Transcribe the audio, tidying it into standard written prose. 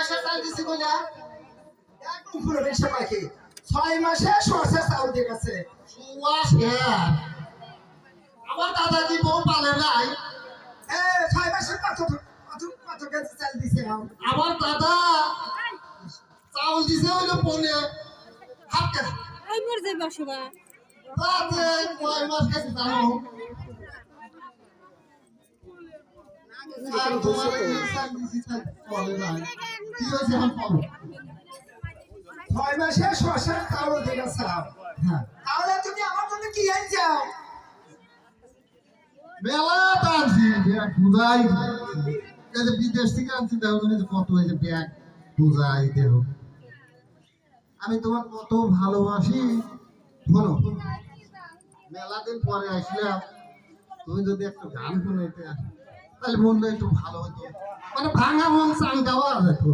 পয়সা চাল দিছি বলে এক উপরে বেশি পাখি 6 মাসে সরষে চাউল দিয়ে গেছে আমার দাদা কি বউ পালে নাই? 6 মাসে কত কত কত কেজি চাল দিছে আমার দাদা চাউল দিছে হইলো পনে হাত কেজি। এই মর যাইবা সবাই তাতে কয় মাস গেছে জানো? আর তোমার এই চাল দিছি চাল বলে নাই। কি হয়েছে এখন বলো। 6 মাসে সরষে চাউল দিয়ে গেছে হ্যাঁ তাহলে তুমি আমার জন্য কি আনছাও মেলা টানছি ব্যাগ বুঝাই এই যে বিদেশ থেকে আনছি দেখো তুমি যে কত হয়েছে ব্যাগ বুঝাই দেহ আমি তোমার কত ভালোবাসি শোনো মেলা দিন পরে আসলাম তুমি যদি একটু গান শুনাইতে আসো তাহলে মনটা একটু ভালো হতো মানে ভাঙা মন চাঙ্গাও যেত